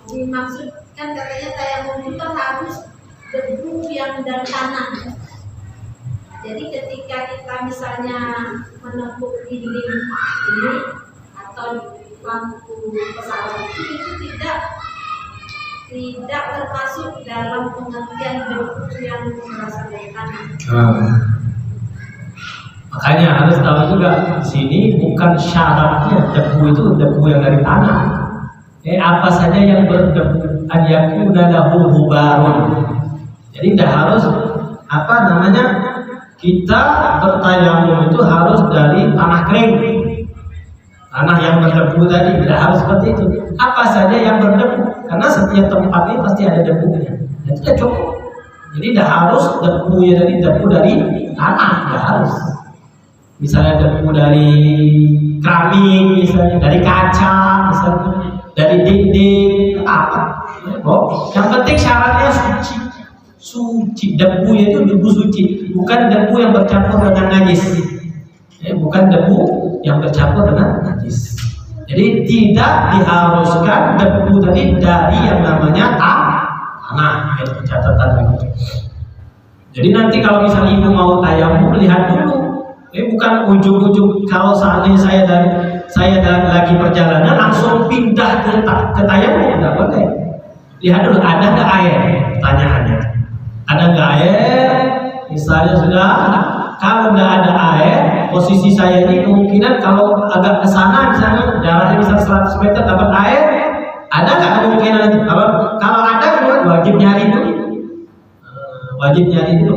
dimaksudkan. Katanya tayamum itu harus debu yang dari tanah. Jadi ketika kita misalnya menempuk dinding ini atau bangku pesawat itu tidak termasuk dalam pengertian debu yang berasal dari tanah. Makanya harus tahu juga di sini bukan syaratnya debu itu debu yang dari tanah. Apa saja yang berdebu yakuna lahu hubarun. Jadi tidak harus kita bertayamum itu harus dari tanah kering, tanah yang berdebu tadi, tidak harus seperti itu. Apa saja yang berdebu, karena setiap tempat ini pasti ada debunya. Itu sudah cukup. Jadi tidak harus debunya dari tanah, tidak harus. Misalnya debu dari keramik, misalnya dari kaca, misalnya dari dinding, apa? Yang penting syaratnya suci. Debu itu debu suci, bukan debu yang bercampur dengan najis. Bukan debu yang bercampur dengan najis. Jadi tidak diharuskan debu tadi dari yang namanya tanah. Itu catatan lagi. Jadi nanti kalau misalnya ibu mau tayamum, lihat dulu. Bukan ujung-ujung kalau seandainya saya lagi perjalanan langsung pindah ke tayamum, tidak boleh. Lihat dulu ada nggak air, pertanyaannya. Ada nggak air? Misalnya sudah, kalau nggak ada air, posisi saya ini kemungkinan kalau agak ke sana, misalnya jaraknya bisa 100 meter dapat air, ada nggak kemungkinan itu? Kalau ada, wajib nyari dulu.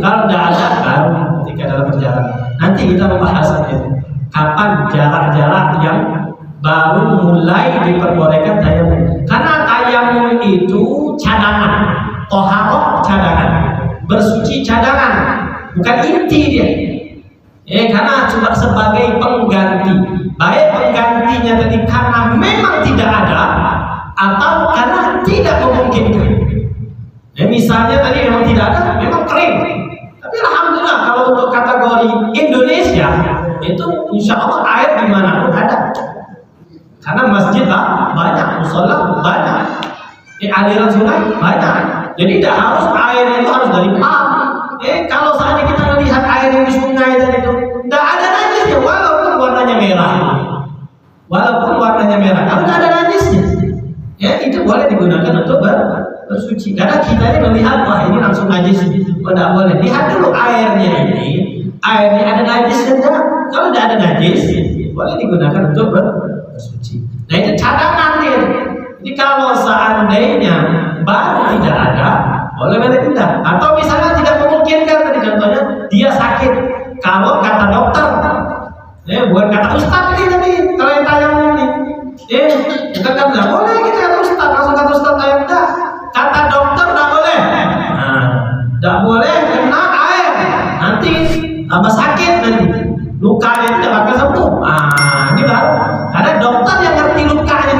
Kalau nggak ada, baru ketika dalam perjalanan. Nanti kita membahas itu. Kapan jarak-jarak yang baru mulai diperbolehkan tayamum? Karena tayamum itu cadangan, toharoh cadangan, bersuci cadangan, bukan inti dia. Karena cuma sebagai pengganti. Baik penggantinya tadi karena memang tidak ada atau karena tidak memungkinkan. Misalnya tadi memang tidak ada, memang kering. Tapi alhamdulillah kalau untuk kategori Indonesia itu insya Allah air dimanapun ada. Karena masjid banyak, musola banyak, aliran sungai banyak. Jadi tidak harus air itu harus dari pam. Kalau seandainya kita melihat air yang di sungai tadi itu tidak ada najisnya, walaupun warnanya merah. Kalau tidak ada najisnya, itu boleh digunakan untuk bersuci. Karena kita ini melihat wah ini langsung najis, tidak boleh. Lihat dulu airnya ada najisnya enggak? Kalau tidak ada najis, boleh digunakan untuk bersuci. Nah itu cadangan dia. Jadi kalau seandainya baru tidak ada, boleh pindah. Atau misalnya tidak memungkinkan, tadi contohnya dia sakit. Kalau kata dokter, bukan kata ustaz ini tadi. Kalau yang tanya ini, bukan kata boleh kita kata ustaz, langsung kata ustaz tanya enggak. Kata dokter tidak boleh. Tidak boleh kena air. Nanti tambah sakit nanti. Lukanya tidak bakal sembuh. Ini baru. Karena dokter yang ngerti lukanya.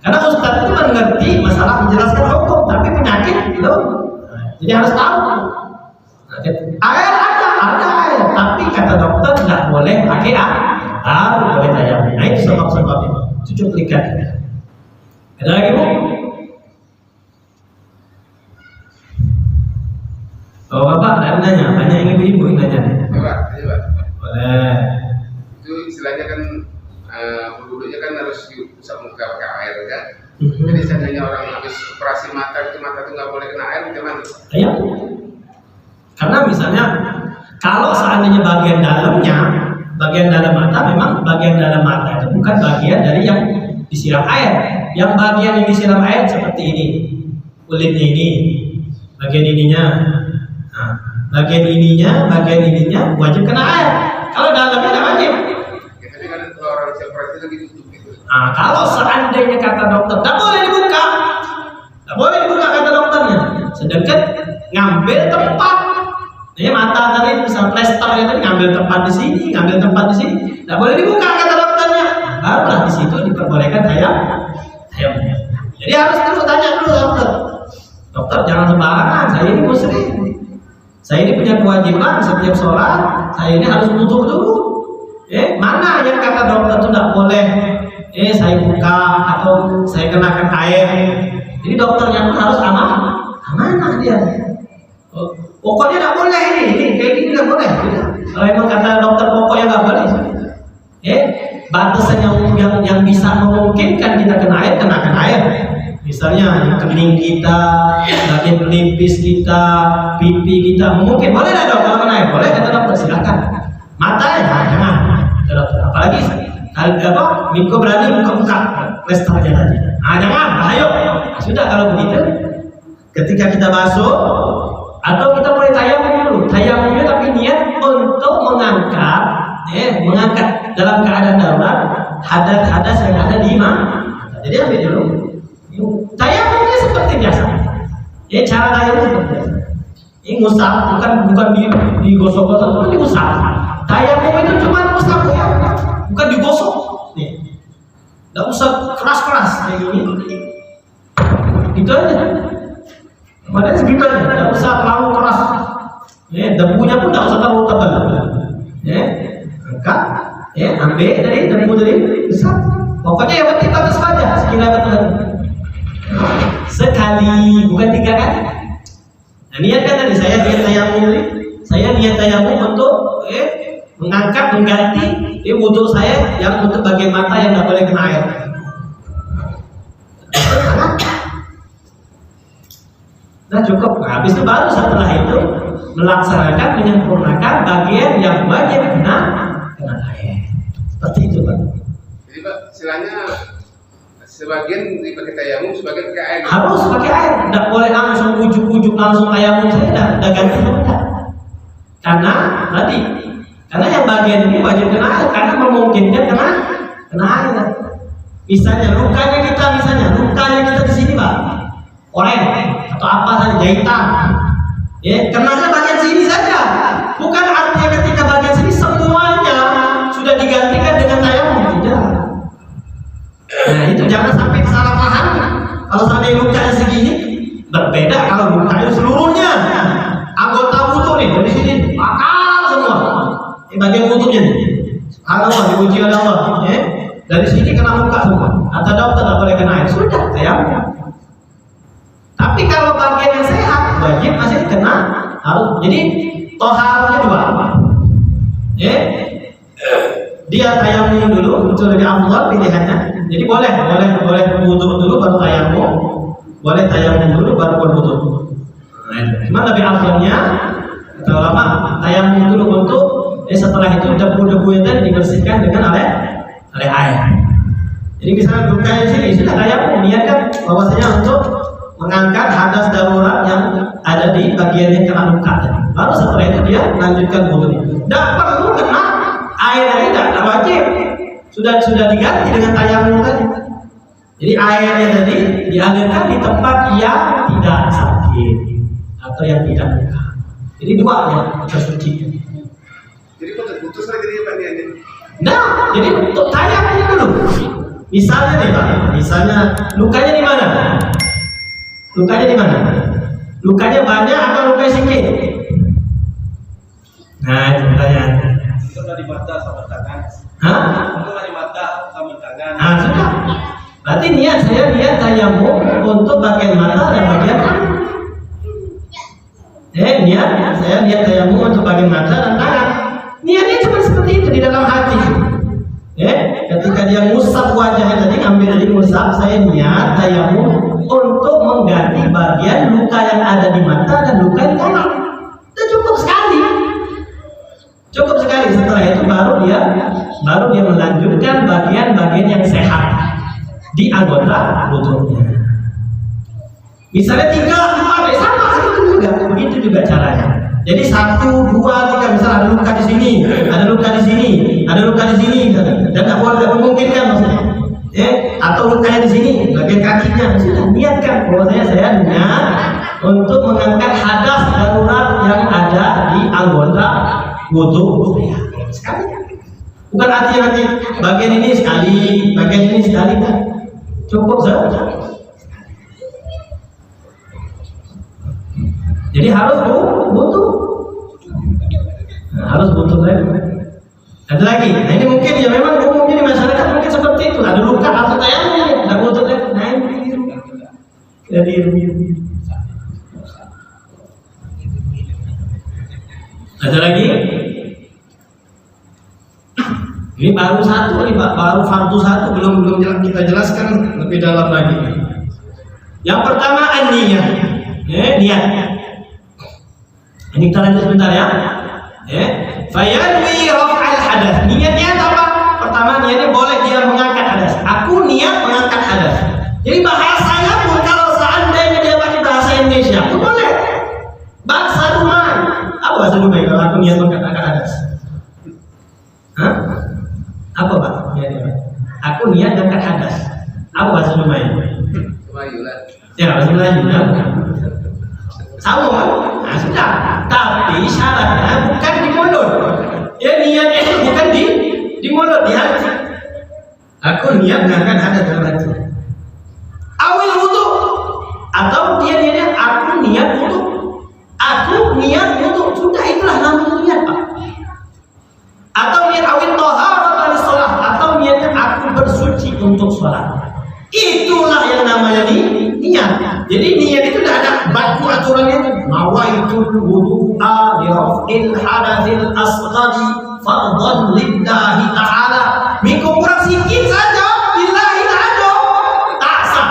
Karena ustaz itu mengerti masalah menjelaskan hukum, tapi penyakit itu. Jadi harus tahu. Air ada air, tapi kata dokter tidak boleh pakai air. Boleh tayamum. Nah itu sebab-sebabnya. Itu cuplikan. Ada lagi Bu? Oh Bapak ada nanya, banyak yang ibu-ibu yang nanya. Coba. Boleh. Itu istilahnya kan penduduknya kan harus diusap muka pakai air kan. Jadi seandainya orang habis operasi mata itu nggak boleh kena air, gimana? Iya. Karena misalnya kalau seandainya bagian dalam mata, memang bagian dalam mata itu bukan bagian dari yang disiram air. Yang bagian yang disiram air seperti ini, kulitnya ini, bagian ininya. Nah, bagian ininya wajib kena air. Kalau dalamnya tidak wajib. Ya, tapi kan kalau orang operasi itu ditutup gitu. Nah, kalau seandainya kata dokter, tidak boleh dibuka kata dokternya. Sedangkan ngambil tempat. Ini mata tadi misal plester itu ngambil tempat di sini, tidak boleh dibuka kata dokternya. Barulah di situ diperbolehkan tayamum. Jadi harus dulu tanya dulu dokter jangan sembarangan. Saya ini muslim. Saya ini punya kewajiban setiap sholat. Saya ini harus wudu dulu. Mana yang kata dokter itu tidak boleh? Saya buka atau saya kenakan air. Jadi dokternya pun harus amanah dia. Pokoknya tidak boleh ini kayak gini tidak boleh. Kalau emang kata dokter pokoknya nggak boleh. Batasan yang bisa memungkinkan kita kena air, kenakan air. Misalnya kening kita, bagian pelipis kita, pipi kita, mungkin boleh tidak dok kalau kena air? Boleh kata dokter, silakan. Matanya jangan, kata dokter. Apalagi Miko berani buka plesternya tadi. Jangan, ayo. Sudah kalau begitu, ketika kita masuk atau kita mulai tayamumnya tapi niat untuk mengangkat dalam keadaan darurat hadas yang ada di mana. Jadi ambil dulu. Tayamumnya seperti biasa. Cara tayamum seperti biasa. Ini ngusap, bukan digosok-gosok, bukan diusap. Tayamum itu cuma ngusap ya, bukan digosok. Tidak usah keras-keras kayak gini. Gitu aja. Padahal segitu aja, tidak usah terlalu keras. Debunya pun tidak usah terlalu tebal. Angkat, ambil dari debu dari besar. Pokoknya yang penting batas saja, sekira betul. Sekali, bukan 3 kali. Nah, niatkan tadi saya niat tayamum tadi. Saya niat tayamum untuk mengangkat, mengganti wudu saya yang untuk bagian mata yang tidak boleh kena air. Nah cukup. Habis itu baru setelah itu melaksanakan menyempurnakan bagian yang wajib kena air. Seperti itu Pak. Jadi Pak, istilahnya sebagian dipakai tayamum, sebagian pakai air. Harus pakai air. Tidak boleh langsung ujuk-ujuk langsung tayamum saya tidak ganti tidak. Karena yang bagian ini wajib kena air karena memungkinkan kena air. Misalnya lukanya kita di sini Pak, oranye atau apa saja jahitan, kenanya bagian sini saja. Bukan artinya ketika bagian sini semuanya sudah digantikan dengan tayamum, tidak. Nah itu jangan sampai salah paham. Kalau sampai lukanya segini, berbeda kalau lukanya seluruhnya. Anggota wudu nih dari sini bakal semua. Bagian wudunya nih. Subhanallah, diuji oleh Allah. Dari sini kena luka semua. Atau dokter tidak boleh kena air. Sudah, tayamum. Tapi kalau bagian yang sehat, wajib masih kena harus. Jadi toharnya 2. Dia tayamum dulu, itu lebih afdal pilihannya. Jadi boleh wudu dulu baru tayamum. Boleh tayamum dulu baru berwudu. Cuma lebih afdalnya kata ulama tayamum dulu untuk setelah itu debu-debu itu dibersihkan dengan oleh air. Jadi misalnya lukanya di sini sudah tayamum, niatkan bahwasanya untuk mengangkat hadas darurat yang ada di bagian yang kena luka. Baru setelah itu dia lanjutkan wudunya. Tidak perlu kena air lagi, tidak wajib. Sudah diganti dengan tayamum tadi. Jadi airnya tadi dialirkan di tempat yang tidak sakit atau yang tidak luka. Jadi 2 ya tersuci. Jadi putus lagi dia Pak ini. Nah, jadi untuk tayamum dulu. Misalnya nih Pak, lukanya di mana? Lukanya banyak atau lukanya sedikit? Nah, itu pertanyaan. Itu di mata sama tangan. Hah? Itu di mata sama tangan. Nah, sudah. Berarti saya niat tayamum untuk bagian mata dan bagian tangan. Saya niat tayamum untuk bagian mata dan tangan. Niatnya cuma seperti itu di dalam hati. Ketika dia ngusap wajahnya tadi, ambil dari ngusap, saya niat tayamum untuk mengganti bagian luka yang ada di mata dan luka di tangan. Itu cukup sekali. Setelah itu baru dia melanjutkan bagian-bagian yang sehat di anggota wudhunya. Misalnya 3, 4, sama seperti juga. Begitu juga caranya. Jadi 1, 2, 3, misalnya ada luka di sini, ada luka di sini, ada luka di sini, dan tidak boleh memungkinkan maksudnya. Atau lukanya di sini, bagian kakinya, sudah niatkan bahwasanya saya niat untuk mengangkat hadas darurat yang ada di anggota wudhu saya. Sekali. Bukan artinya nanti bagian ini sekali, bagian ini sekali, kan? Cukup saja. Jadi harus butuh. Harus butuh lagi. Ada lagi. Nah ini mungkin ya memang umumnya di masyarakat mungkin seperti itu. Ada luka atau tayamum, ada butuh lagi. Nah ini jadi ada lagi. Ini baru satu nih Pak, baru fardu satu, belum kita jelaskan lebih dalam lagi. Yang pertama an-niyah. Niat. Ini kita lanjut sebentar ya. Fayanwi raf'al hadas. Niatnya apa? Pertama niatnya boleh dia mengangkat hadas. Aku niat mengangkat hadas. Jadi bahasanya pun kalau seandainya dia pakai bahasa Indonesia pun boleh. Bahasa Dumai. Apa bahasa Dumai kalau aku niat mengangkat hadas? Hah? Apa Pak? Aku niat mengangkat hadas. Apa bahasa Dumai? Melayu lah. Ya bahasa Melayu. Sama kan? Nah sudah. Tapi syaratnya bukan di mulut. Niatnya itu bukan di mulut, di hati. Aku niat mengangkat hadas dalam hati. Awil wudu. Atau dia niatnya aku niat wudu. Aku niat wudu. Sudah itulah namanya niat Pak. Atau niat awil thaharah shalah. Atau niatnya aku bersuci untuk sholat. Itulah yang namanya niat. Jadi niat itu tidak ada baku aturannya. Nawaitul wudu'a li raf'il hadatsil asghari fardhan lillahi ta'ala. Mikul kurang sikit saja lillahi ta'ala. Tak sah.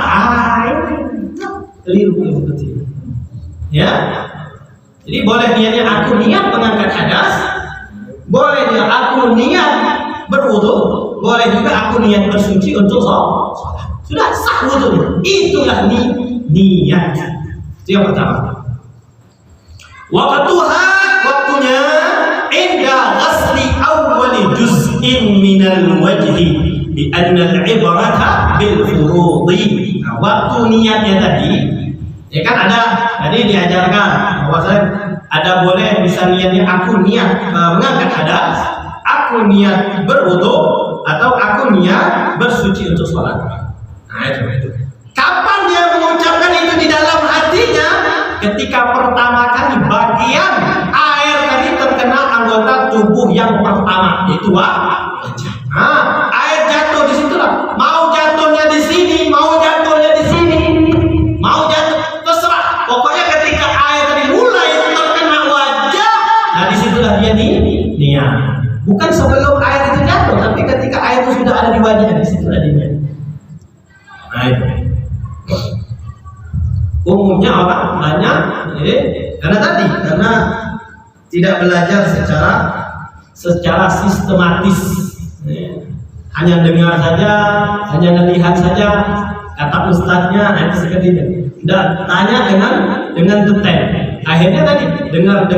Keliru seperti itu. Ya. Jadi boleh niatnya aku niat mengangkat hadas. Boleh dia aku niat berwudu. Boleh juga aku niat bersuci untuk sholat. Sudah sah wudunya. Itulah niat. Itu yang pertama. Waktunya inda ghasli awwali juz'in minal wajhi bi anna al-ibrata bil furudi. Nah, waktu niatnya tadi ya kan ada tadi diajarkan bahwasanya ada boleh bisa niatnya aku niat mengangkat hadas, aku niat berwudu, atau aku niat bersuci untuk sholat. Nah itu. Kapan dia mengucapkan itu di dalam hatinya? Ketika pertama kali bagian air tadi terkena anggota tubuh yang pertama, yaitu wajah. Nah, air jatuh di situlah. Mau jatuhnya di sini, mau jatuhnya di sini, mau jatuh terserah. Pokoknya ketika air tadi mulai terkena wajah, nah di situlah dia niat. Bukan sebelum air itu jatuh, tapi ketika air itu sudah ada di wajah, di situlah dia niat. Nah itu. Umumnya orang banyak karena tidak belajar secara sistematis, hanya dengar saja, hanya melihat saja kata ustadznya, itu seperti itu. Tidak tanya dengan detail. Akhirnya tadi dengar,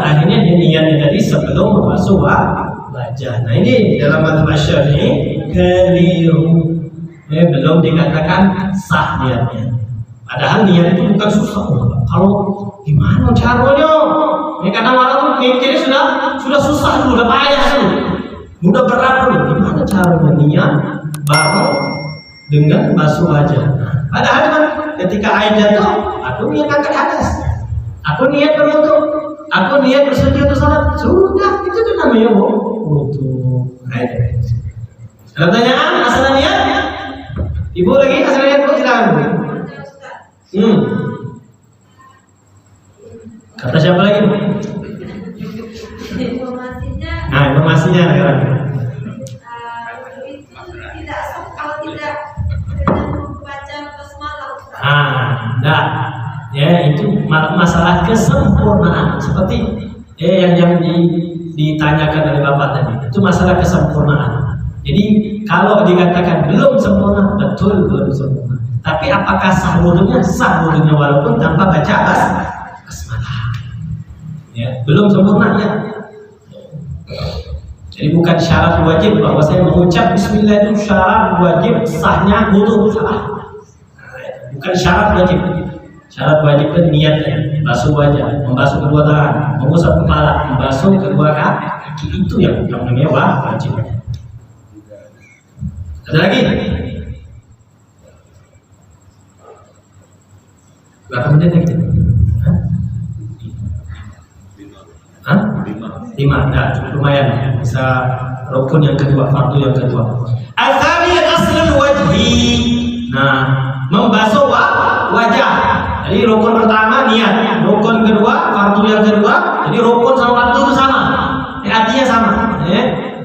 akhirnya dia niatnya tadi sebelum membasuh wajah. Nah ini dalam mazhab Syafi'i keliru. Belum dikatakan sah niatnya. Padahal niat itu bukan susah. Kalau gimana caranya? Kadang orang tuh mikirnya sudah susah dulu, udah payah dulu, udah berat dulu. Gimana caranya niat baru dengan basuh wajah? Padahal kan ketika air jatuh, aku niat angkat hadas, aku niat berwudu, aku niat bersuci untuk salat. Sudah, itu kan namanya wudu. Ada pertanyaan masalah niat? Ibu lagi hasilnya Bu, silakan Bu. Kata siapa lagi Bu? Informasinya. Nah, informasinya sekarang. Tidak kalau tidak dengan membaca basmalah. Enggak. Ya, itu masalah kesempurnaan seperti yang ditanyakan oleh Bapak tadi. Itu masalah kesempurnaan. Jadi kalau dikatakan belum sempurna, betul belum sempurna. Tapi apakah sah wudunya? Sah wudunya walaupun tanpa baca basmalah. Ya, belum sempurna ya. Jadi bukan syarat wajib bahwa saya mengucap bismillah itu syarat wajib sahnya wudu, salah. Bukan syarat wajib. Syarat wajib itu niatnya, basuh wajah, membasuh kedua tangan, mengusap kepala, membasuh kedua kaki, itu yang namanya wajib. Ada lagi? Berapa menit lagi? Hah? 5. Nah, cukup lumayan. Bisa rukun yang kedua, fardu yang kedua. Al-thani aslul wajhi. Nah, membasuh wajah. Jadi rukun pertama niat, rukun kedua fardu yang kedua. Jadi rukun sama fardu itu sama, artinya sama.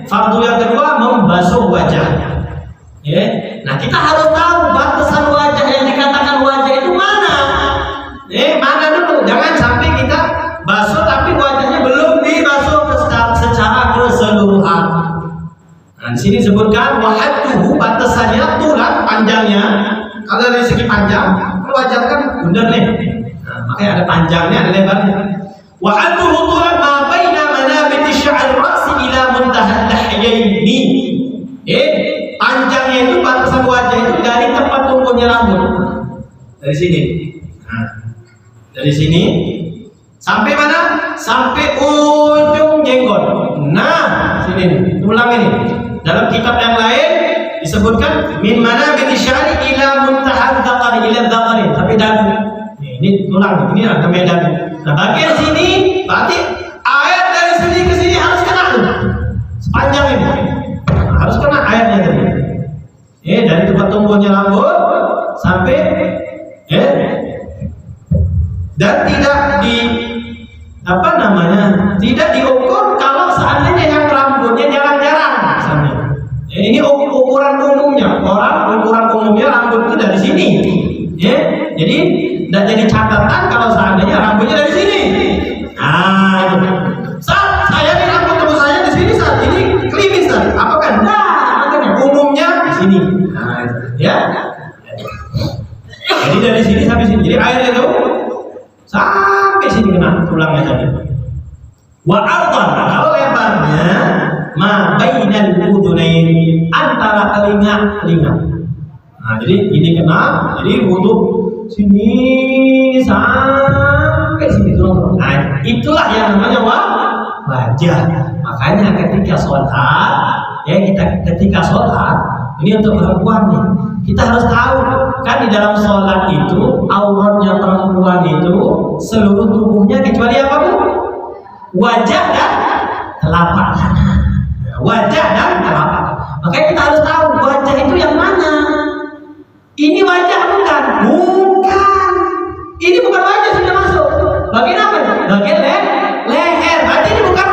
Fardu yang kedua membasuh wajah. Nah kita harus tahu batasan wajah yang dikatakan wajah itu mana. Mana dulu, jangan sampai kita basuh tapi wajahnya belum dibasuh secara keseluruhan. Nah di sini disebutkan wahadduhu, batasannya tulang panjangnya. Kalau dari segi panjang, wajah kan bundar nih. Nah, makanya ada panjangnya, ada lebarnya. Wa antuhu tulan ma baina manabiti sya'al ra'si ila muntaha lahyaini. Panjangnya itu batasan wajah itu dari tempat tumbuhnya rambut. Dari sini. Nah, dari sini sampai mana? Sampai ujung jenggot. Nah, sini nih, tulang ini. Dalam kitab yang lain disebutkan min manabiti sya'al ila muntaha dzaqari ila dzaqari, sampai dagu. Ini tulang, ini ada medan. Nah, bagian sini berarti air dari sini ke sini harus kena tuh. Sepanjang ini. Nah, harus kena airnya tadi. Dari tempat tumbuhnya rambut sampai dan tidak tidak diukur kalau seandainya yang rambutnya jarang-jarang misalnya. Ini ukuran umumnya. Ukuran umumnya rambut itu dari sini. Jadi tidak jadi catatan kalau seandainya rambutnya dari sini. Nah, itu. Saat saya ini rambut tubuh saya di sini, saat ini klimis kan? Apakah? Makanya umumnya di sini. Nah, ya. Jadi dari sini sampai sini. Jadi airnya itu sampai sini kena tulangnya tadi. Wa ardan, kalau lebarnya ma bainal udunain, antara telinga. Nah, jadi ini kena, jadi wudu sini sampai sini tulang. Nah, itulah yang namanya wajah. Makanya ketika sholat, ketika sholat ini untuk perempuan nih, kita harus tahu kan di dalam sholat itu auratnya perempuan itu seluruh tubuhnya kecuali apa Bu? Wajah dan telapak tangan. Wajah dan telapak. Makanya kita harus tahu wajah itu yang mana. Ini wajah bukan? Bukan. Ini bukan wajah sudah masuk. Bagian apa? Bagian leher. Berarti ini bukan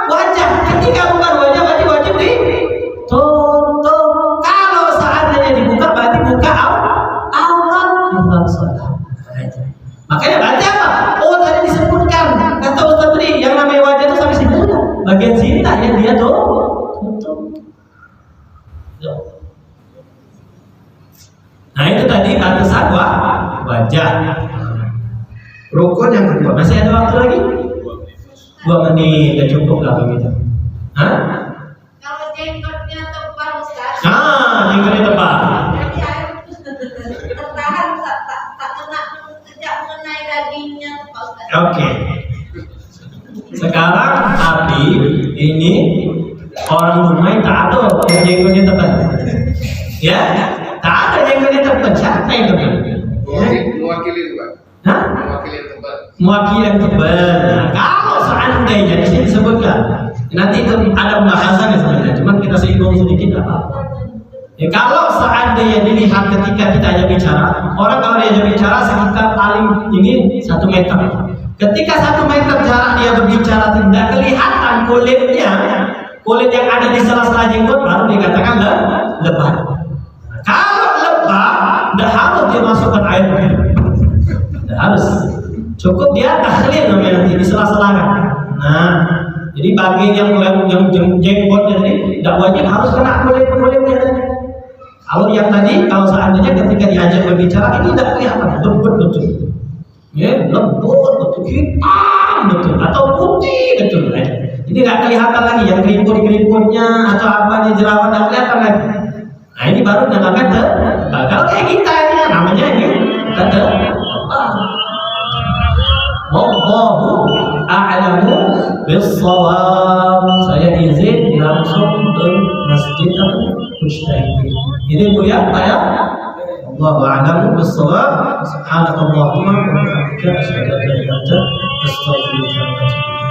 wajah. Ketika bukan wajah berarti wajib ditutup. Kalau seandainya dibuka berarti buka aurat dalam sholat. Makanya berarti apa? Oh tadi disebutkan kata Ustaz tadi yang namanya wajah itu sampai sini sudah. Bagian sini lah yang dia tutup. Nah itu tadi batasan wajah. Rukun yang kedua. Masih ada waktu lagi? 2 menit, ya cukup lah begitu. Kalau jenggotnya tebal Ustaz. Jenggotnya tebal. Jadi air tertahan tak kena tidak mengenai dagingnya Pak Ustaz. Oke. Sekarang tapi ini orang Brunei tak ada yang jenggotnya tebal. Ya, tak ada jenggotnya tebal. Siapa yang tebal? Mewakili itu Pak. Mewakili yang tebal. Mewakili yang tebal. Nah, kalau seandainya di sini disebutkan, nanti itu ada pembahasannya sebenarnya. Cuman kita singgung sedikit apa? Ya, kalau seandainya dilihat ketika kita aja bicara, orang kalau dia aja bicara sekitar paling ini 1 meter. Ketika 1 meter jarak dia berbicara tidak kelihatan kulitnya, kulit yang ada di sela-sela jenggot baru dikatakan lebah. Kalau lebah, tidak harus dimasukkan air, tidak harus. Cukup dia tahlil namanya nanti di sela-sela kan. Nah, jadi bagi yang jenggotnya tadi tidak wajib harus kena kulitnya tadi. Kalau yang tadi, kalau seandainya ketika diajak berbicara ini tidak kelihatan lembut betul, ya lembut betul, hitam betul, atau putih betul, ya. Jadi nggak kelihatan lagi yang keriput-keriputnya atau apa nih jerawat nggak kelihatan lagi. Nah ini baru dinamakan tebal. Kalau kayak kita ini namanya ini tebal. Wallahu a'lamu bis-shawab. Saya izin langsung ke masjid Mujtahidin. Ini Bu ya, Pak ya. Wallahu a'lamu bis-shawab. Subhanakallahumma wa bihamdika asyhadu an la ilaha illa anta astaghfiruka wa atubu ilaik.